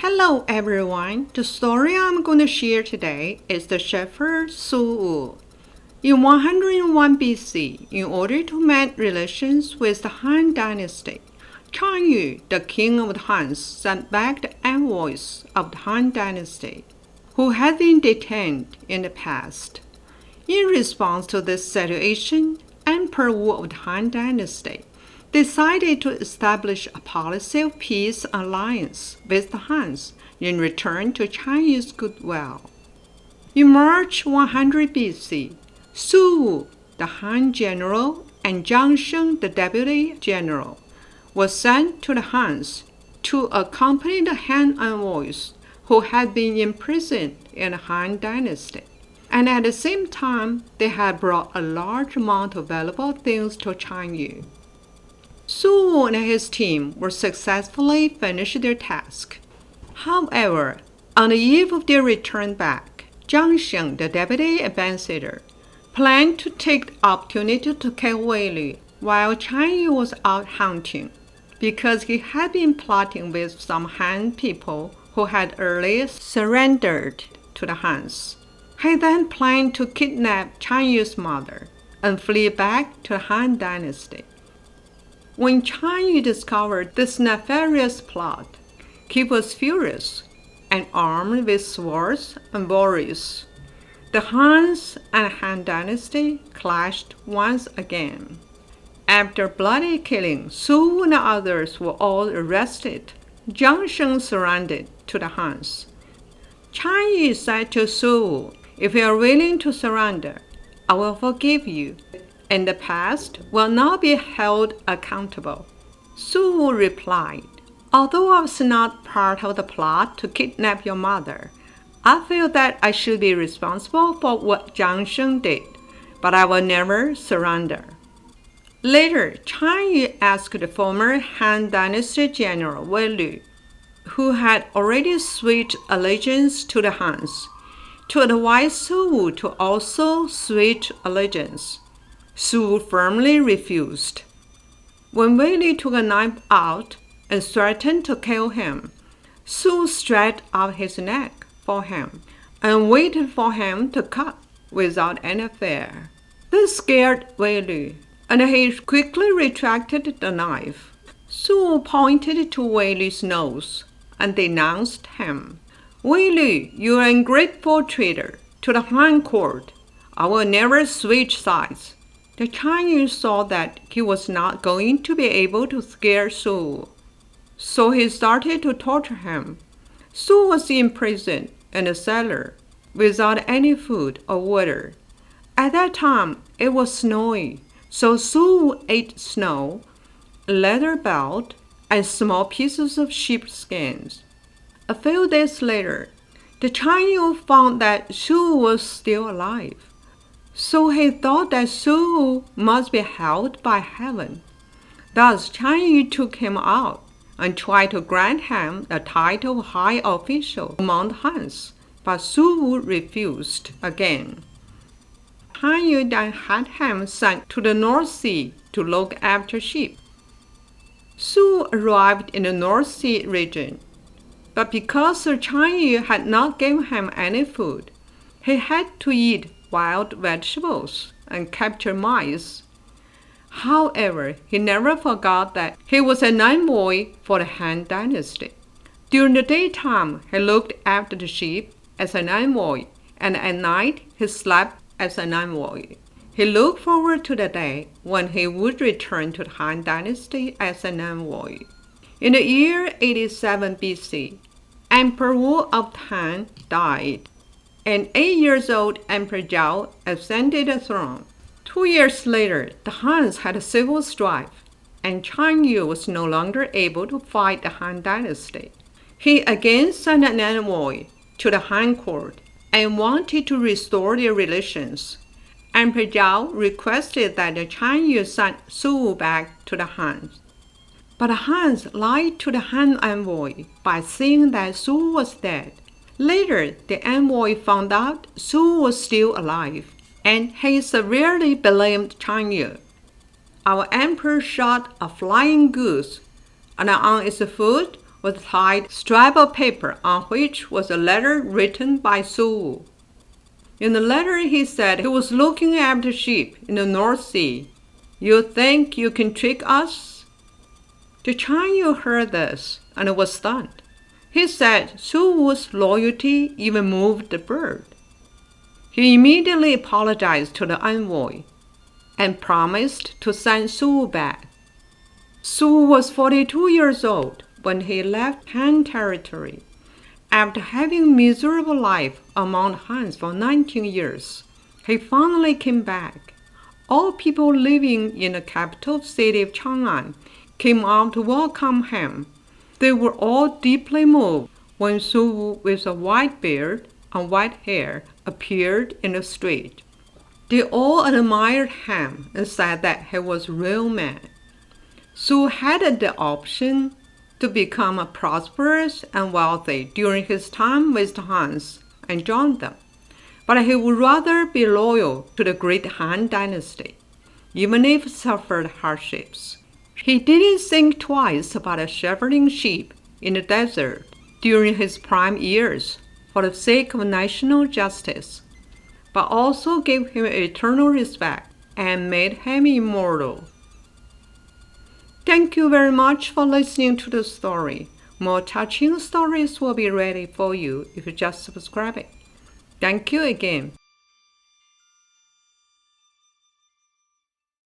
Hello everyone, the story I'm going to share today is the shepherd Su. In 101 BC, in order to mend relations with the Han Dynasty, Chanyu, the king of the Huns, sent back the envoys of the Han Dynasty, who had been detained in the past. In response to this situation, Emperor Wu of the Han Dynasty decided to establish a policy of peace alliance with the Huns in return to Chinese goodwill. In March 100 BC, Su Wu, the Han general, and Zhang Sheng, the deputy general, were sent to the Huns to accompany the Han envoys who had been imprisoned in the Han Dynasty. And at the same time, they had brought a large amount of valuable things to Chanyu. Su Wu and his team were successfully finished their task. However, on the eve of their return back, Zhang Sheng, the deputy ambassador, planned to take the opportunity to kill Wei Lu while Chanyu was out hunting, because he had been plotting with some Han people who had earlier surrendered to the Huns. He then planned to kidnap Chanyu's mother and flee back to the Han Dynasty. When Chanyu discovered this nefarious plot, he was furious and armed with swords and warriors. The Huns and Han Dynasty clashed once again. After bloody killing, Su Wu and others were all arrested. Zhang Sheng surrendered to the Huns. Chanyu said to Su Wu, "If you are willing to surrender, I will forgive you, and the past will not be held accountable." Su Wu replied, "Although I was not part of the plot to kidnap your mother, I feel that I should be responsible for what Zhang Sheng did, but I will never surrender." Later, Chanyu asked the former Han Dynasty general Wei Lu, who had already switched allegiance to the Huns, to advise Su Wu to also switch allegiance. Su Wu firmly refused. When Wei Lu took a knife out and threatened to kill him, Su Wu stretched out his neck for him and waited for him to cut without any fear. This scared Wei Lu, and he quickly retracted the knife. Su Wu pointed to Wei Lu's nose and denounced him. "Wei Lu, you are an ungrateful traitor to the Han court. I will never switch sides." The Chinese saw that he was not going to be able to scare Su Wu, so he started to torture him. Su was imprisoned in a cellar without any food or water. At that time, it was snowy, so Su ate snow, a leather belt, and small pieces of sheepskins. A few days later, the Chinese found that Su was still alive, so he thought that Su must be held by heaven. Thus, Chanyu took him out and tried to grant him the title of high official among the Huns, but Su refused again. Chanyu then had him sent to the North Sea to look after sheep. Su arrived in the North Sea region, but because Sir Chanyu had not given him any food, he had to eat wild vegetables and capture mice. However, he never forgot that he was an envoy for the Han Dynasty. During the daytime, he looked after the sheep as an envoy, and at night he slept as an envoy. He looked forward to the day when he would return to the Han Dynasty as an envoy. In the year 87 BC, Emperor Wu of Han died, and 8 years old Emperor Zhao ascended the throne. 2 years later, the Huns had a civil strife, and Chanyu was no longer able to fight the Han Dynasty. He again sent an envoy to the Han court and wanted to restore their relations. Emperor Zhao requested that the Chanyu send Su Wu back to the Huns. But the Huns lied to the Han envoy by saying that Su was dead. Later, the envoy found out Su was still alive, and he severely blamed Chanyu. "Our emperor shot a flying goose, and on its foot was tied strip of paper on which was a letter written by Su. In the letter, he said he was looking after sheep in the North Sea. You think you can trick us? The Chanyu heard this and was stunned. He said Su's loyalty even moved the bird. He immediately apologized to the envoy and promised to send Su back. Su was 42 years old when he left Han territory. After having a miserable life among the Huns for 19 years, he finally came back. All people living in the capital city of Chang'an came out to welcome him. They were all deeply moved when Su, with a white beard and white hair, appeared in the street. They all admired him and said that he was a real man. Su had the option to become prosperous and wealthy during his time with the Huns and join them, but he would rather be loyal to the great Han Dynasty, even if it suffered hardships. He didn't think twice about shepherding sheep in the desert during his prime years for the sake of national justice, but also gave him eternal respect and made him immortal. Thank you very much for listening to the story. More touching stories will be ready for you if you just subscribe it. Thank you again.